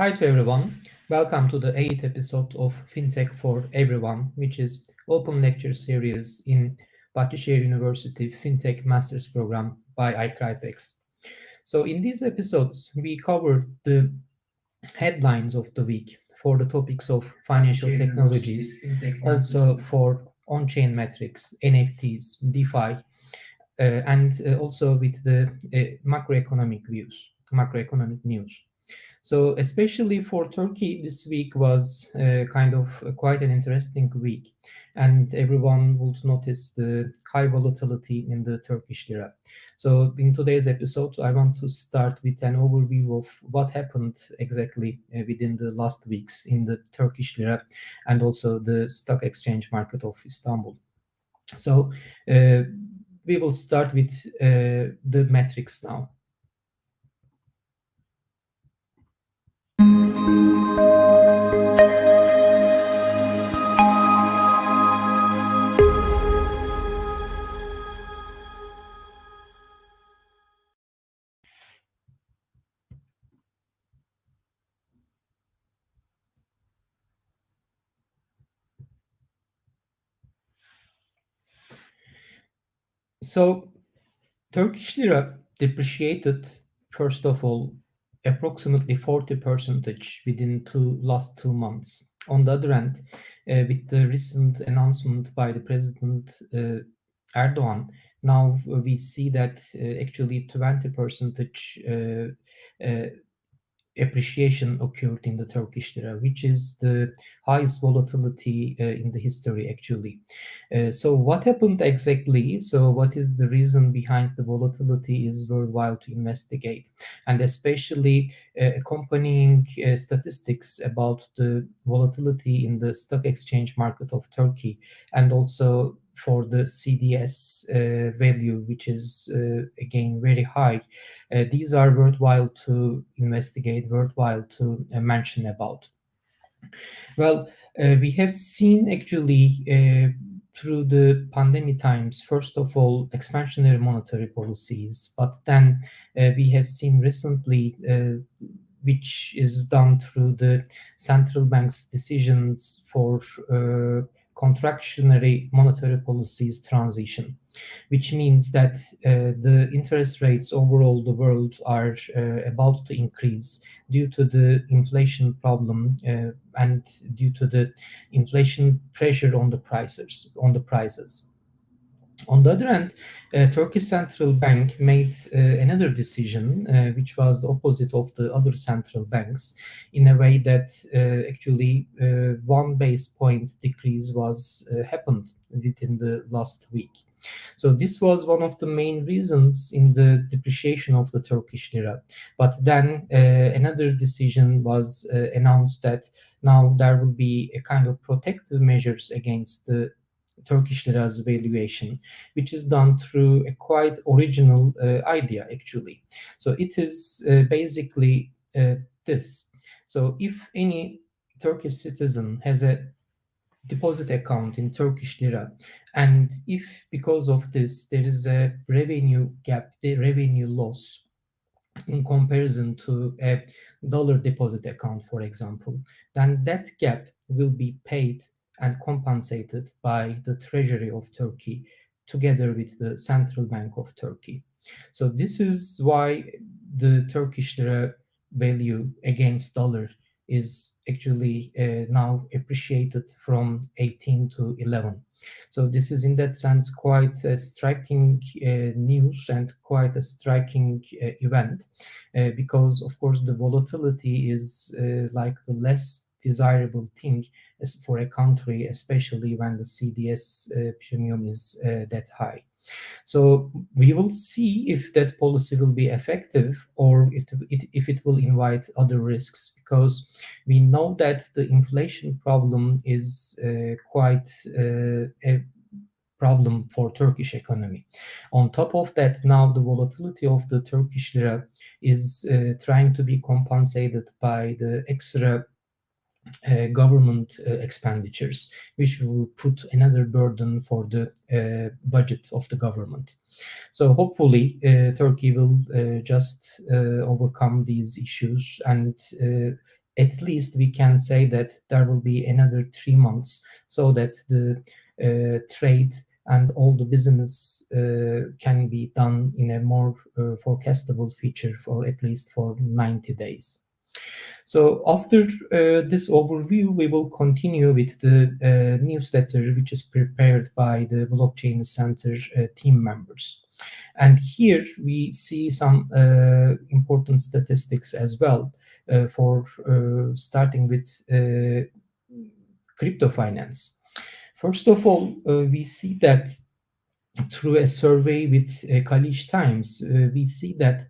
Hi to everyone. Welcome to the 8th episode of FinTech for Everyone, which is open lecture series in Bahçeşehir University FinTech Master's Program by iCrypex. So in these episodes, we covered the headlines of the week for the topics of financial technologies, also for on-chain metrics, NFTs, DeFi, and also with the macroeconomic news. So especially for Turkey, this week was quite an interesting week, and everyone would notice the high volatility in the Turkish lira. So in today's episode, I want to start with an overview of what happened exactly within the last weeks in the Turkish lira and also the stock exchange market of Istanbul. So we will start with the metrics now. So Turkish lira depreciated, first of all, approximately 40% within last 2 months. On the other hand, with the recent announcement by the President Erdogan, now we see that actually 20% appreciation occurred in the Turkish lira, which is the highest volatility in the history, actually. So what happened exactly? So what is the reason behind the volatility is worthwhile to investigate, and especially accompanying statistics about the volatility in the stock exchange market of Turkey, and also for the CDS value, which is again very high. These are worthwhile to investigate, worthwhile to mention about. Well, we have seen actually through the pandemic times, first of all, expansionary monetary policies, but then we have seen recently which is done through the central bank's decisions for contractionary monetary policies transition, which means that the interest rates overall the world are about to increase due to the inflation problem and due to the inflation pressure on the prices. On the other hand, Turkish Central Bank made another decision, which was opposite of the other central banks, in a way that actually 1 base point decrease was happened within the last week. So this was one of the main reasons in the depreciation of the Turkish lira. But then another decision was announced that now there will be a kind of protective measures against the Turkish lira's valuation, which is done through a quite original idea, actually. So it is basically this. So if any Turkish citizen has a deposit account in Turkish lira, and if because of this there is a revenue gap, the revenue loss in comparison to a dollar deposit account, for example, then that gap will be paid and compensated by the Treasury of Turkey together with the Central Bank of Turkey. So this is why the Turkish lira value against dollar is actually now appreciated from 18 to 11. So this is in that sense quite a striking news and quite a striking event because of course the volatility is like the less desirable thing as for a country, especially when the CDS premium is that high. So we will see if that policy will be effective or if it will invite other risks, because we know that the inflation problem is quite a problem for Turkish economy. On top of that, now the volatility of the Turkish lira is trying to be compensated by the extra government expenditures, which will put another burden for the budget of the government. So hopefully Turkey will just overcome these issues and at least we can say that there will be another 3 months so that the trade and all the business can be done in a more forecastable feature for at least for 90 days. So after this overview, we will continue with the newsletter, which is prepared by the Blockchain Center team members. And here we see some important statistics as well for starting with crypto finance. First of all, we see that through a survey with College Times, we see that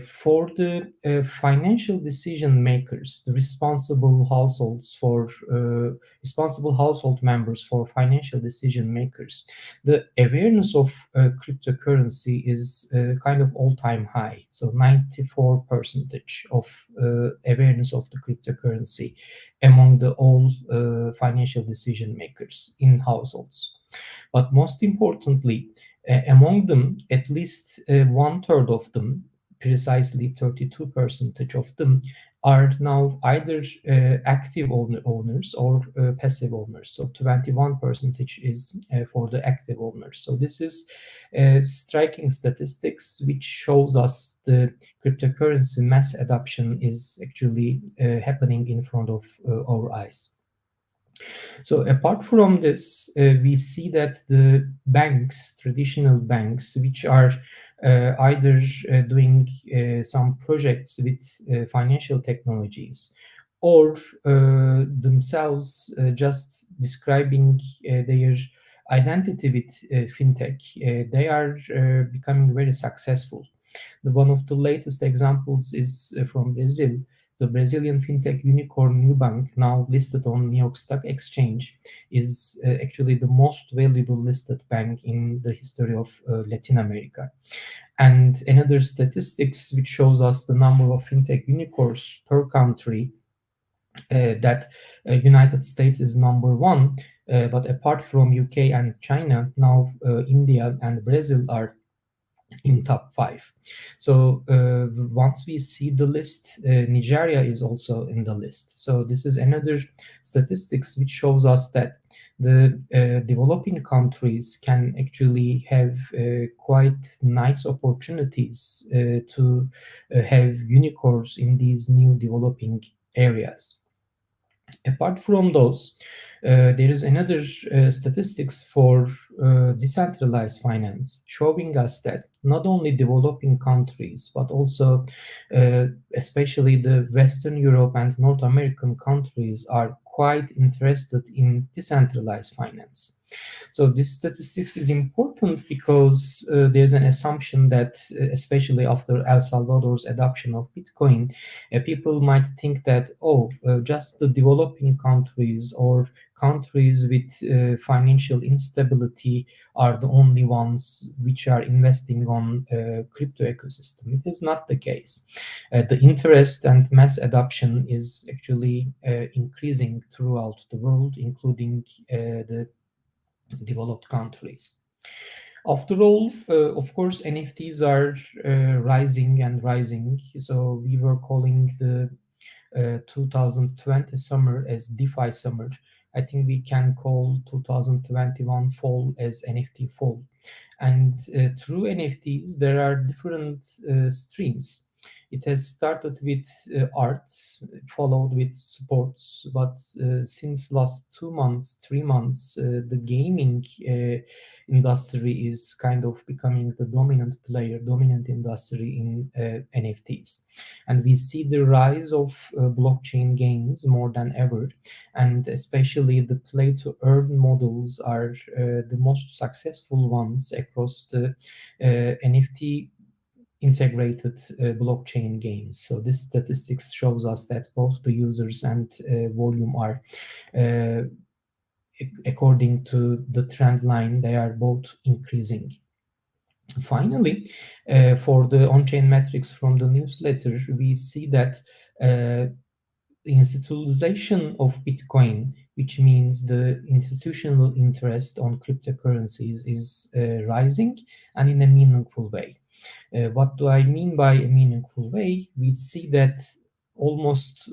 for the financial decision makers, the responsible household members for financial decision makers, the awareness of cryptocurrency is kind of all-time high. So 94% of awareness of the cryptocurrency among the all financial decision makers in households. But most importantly, among them, at least 1/3 of them, precisely 32% of them, are now either active owners or passive owners. So 21% is for the active owners. So this is striking statistics, which shows us the cryptocurrency mass adoption is actually happening in front of our eyes. So apart from this, we see that the banks, traditional banks, which are either doing some projects with financial technologies or themselves just describing their identity with FinTech, they are becoming very successful. One of the latest examples is from Brazil. The Brazilian fintech unicorn Nubank, now listed on New York Stock Exchange, is actually the most valuable listed bank in the history of Latin America. And another statistics which shows us the number of fintech unicorns per country, that United States is number one, but apart from UK and China, now India and Brazil are in top 5. So once we see the list, Nigeria is also in the list. So this is another statistics which shows us that the developing countries can actually have quite nice opportunities to have unicorns in these new developing areas. Apart from those, there is another statistics for decentralized finance showing us that not only developing countries, but also especially the Western Europe and North American countries are quite interested in decentralized finance. So this statistics is important because there's an assumption that, especially after El Salvador's adoption of Bitcoin, people might think that, just the developing countries or countries with financial instability are the only ones which are investing on crypto ecosystem. It is not the case. The interest and mass adoption is actually increasing throughout the world, including the developed countries. After all, of course, NFTs are rising and rising. So we were calling the 2020 summer as DeFi summer. I think we can call 2021 fall as NFT fall. And through NFTs, there are different streams. It has started with arts, followed with sports, but since last 2 months, 3 months, the gaming industry is kind of becoming the dominant industry in NFTs. And we see the rise of blockchain games more than ever, and especially the play-to-earn models are the most successful ones across the NFT integrated blockchain games. So this statistics shows us that both the users and volume are according to the trend line, they are both increasing. Finally, for the on-chain metrics from the newsletter, we see that the institutionalization of Bitcoin, which means the institutional interest on cryptocurrencies, is rising and in a meaningful way. What do I mean by a meaningful way? We see that almost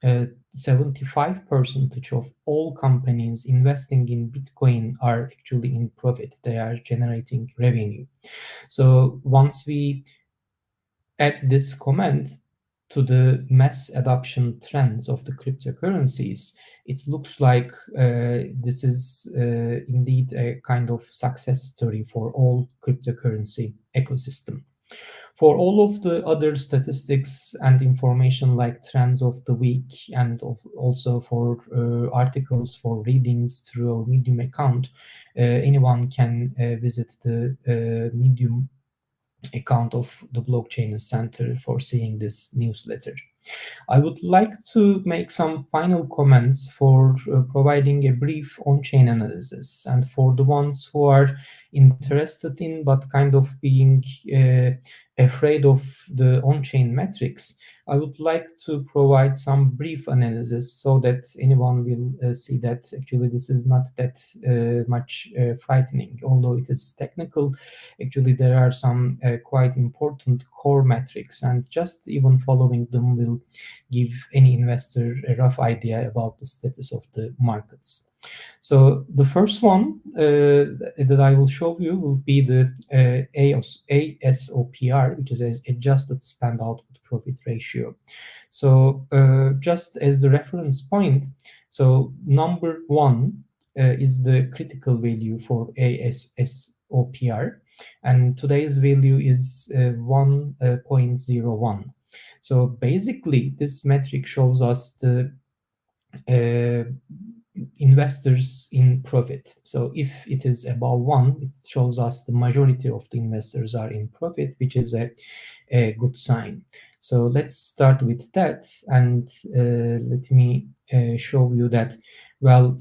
75% of all companies investing in Bitcoin are actually in profit. They are generating revenue. So once we add this comment to the mass adoption trends of the cryptocurrencies, it looks like this is indeed a kind of success story for all cryptocurrency ecosystem. For all of the other statistics and information like trends of the week, and also for articles for readings through a Medium account, anyone can visit the Medium account of the Blockchain Center for seeing this newsletter. I would like to make some final comments for providing a brief on-chain analysis, and for the ones who are interested in but kind of being afraid of the on-chain metrics, I would like to provide some brief analysis so that anyone will see that actually this is not that much frightening. Although it is technical, actually there are some quite important core metrics, and just even following them will give any investor a rough idea about the status of the markets. So the first one that I will show you will be the ASOPR, which is an adjusted spend output profit ratio. So just as the reference point, so number one is the critical value for ASOPR, and today's value is 1.01. So basically, this metric shows us the investors in profit. So if it is above 1, it shows us the majority of the investors are in profit, which is a good sign. So let's start with that, and let me show you that, well,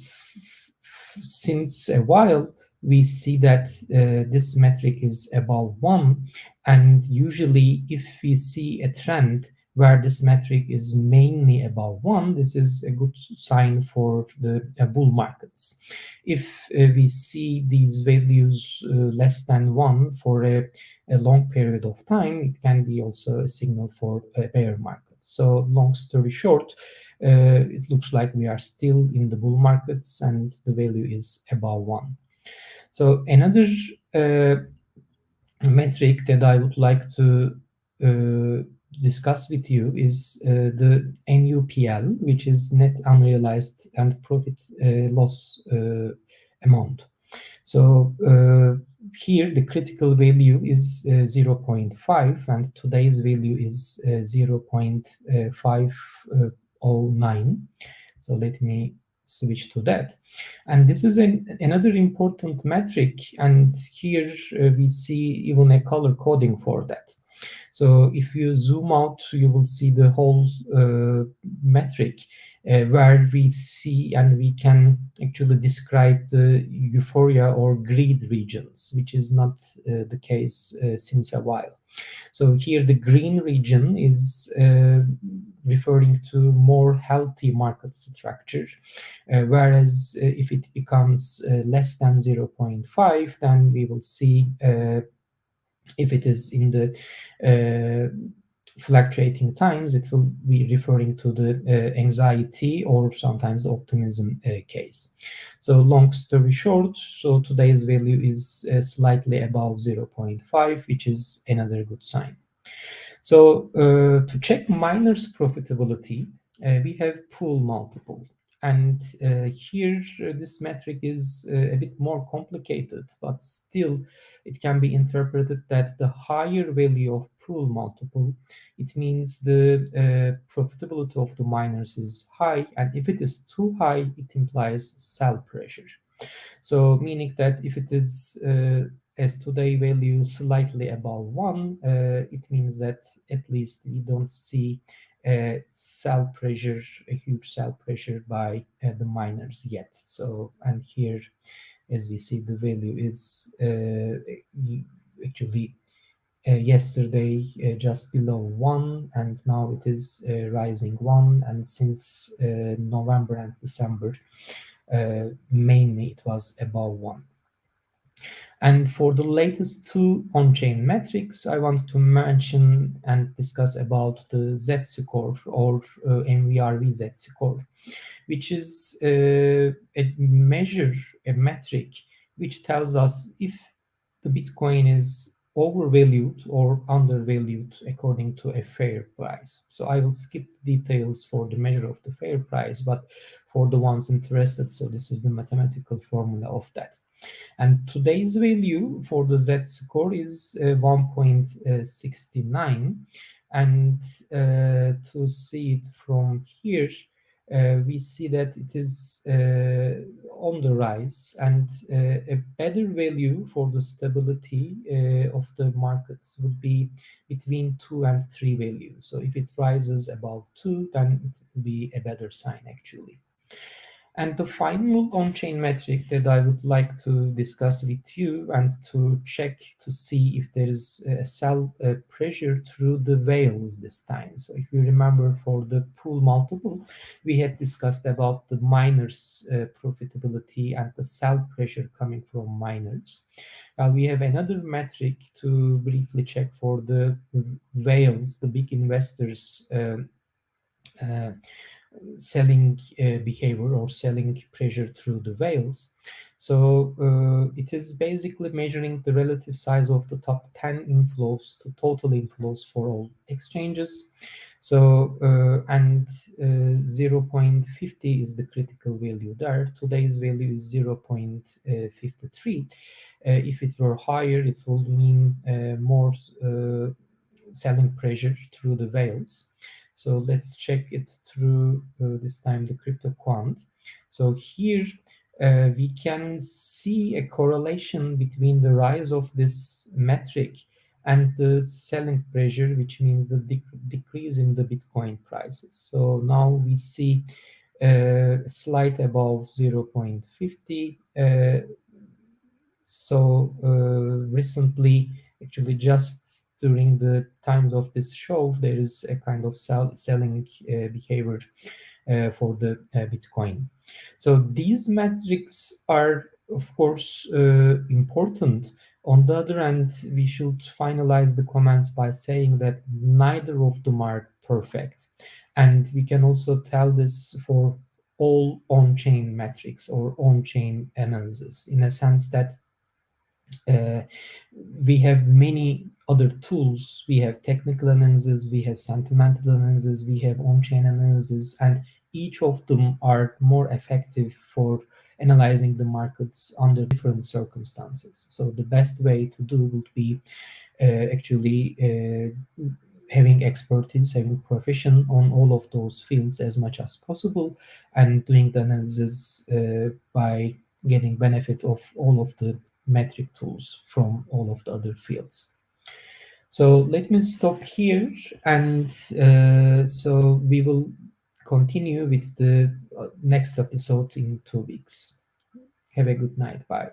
since a while, we see that this metric is above 1, and usually if we see a trend where this metric is mainly above 1, this is a good sign for the bull markets. If we see these values less than 1 for a long period of time, it can be also a signal for a bear market. So long story short, it looks like we are still in the bull markets and the value is above 1. So another metric that I would like to discuss with you is the NUPL, which is net unrealized and profit loss amount. So here the critical value is 0.5, and today's value is 0.509. So let me switch to that. And this is another important metric, and here we see even a color coding for that. So if you zoom out, you will see the whole metric where we see and we can actually describe the euphoria or greed regions, which is not the case since a while. So here the green region is referring to more healthy market structure, whereas if it becomes less than 0.5, then we will see if it is in the fluctuating times, it will be referring to the anxiety or sometimes the optimism case. So long story short, so today's value is slightly above 0.5, which is another good sign. So to check miners' profitability, we have pool multiple. And here, this metric is a bit more complicated, but still it can be interpreted that the higher value of pool multiple, it means the profitability of the miners is high. And if it is too high, it implies sell pressure. So meaning that if it is as today value slightly above 1, it means that at least we don't see sell pressure, a huge sell pressure by the miners yet. So, and here, as we see, the value is actually yesterday just below 1, and now it is rising 1, and since November and December, mainly it was above 1. And for the latest two on-chain metrics, I want to mention and discuss about the Z-score or MVRV Z-score, which is a measure, a metric, which tells us if the Bitcoin is overvalued or undervalued according to a fair price. So I will skip details for the measure of the fair price, but for the ones interested, so this is the mathematical formula of that. And today's value for the Z-score is 1.69. And to see it from here, we see that it is on the rise, and a better value for the stability of the markets would be between 2 and 3 values. So if it rises above 2, then it will be a better sign actually. And the final on-chain metric that I would like to discuss with you and to check to see if there is a sell pressure through the whales this time. So if you remember for the pool multiple, we had discussed about the miners' profitability and the sell pressure coming from miners. We have another metric to briefly check for the whales, the big investors' selling behavior or selling pressure through the whales. So it is basically measuring the relative size of the top 10 inflows to total inflows for all exchanges. So and 0.50 is the critical value there. Today's value is 0.53. If it were higher, it would mean more selling pressure through the whales. So let's check it through this time the crypto quant. So here we can see a correlation between the rise of this metric and the selling pressure, which means the decrease in the Bitcoin prices. So now we see a slight above 0.50. So recently, actually just during the times of this show, there is a kind of selling behavior for the Bitcoin. So these metrics are, of course, important. On the other hand, we should finalize the comments by saying that neither of them are perfect. And we can also tell this for all on-chain metrics or on-chain analysis, in a sense that uh, we have many other tools. We have technical analysis, we have sentimental analysis, we have on-chain analysis, and each of them are more effective for analyzing the markets under different circumstances. So the best way to do would be actually having expertise, having profession on all of those fields as much as possible, and doing the analysis by getting benefit of all of the metric tools from all of the other fields. So let me stop here, and so we will continue with the next episode in 2 weeks. Have a good night. Bye.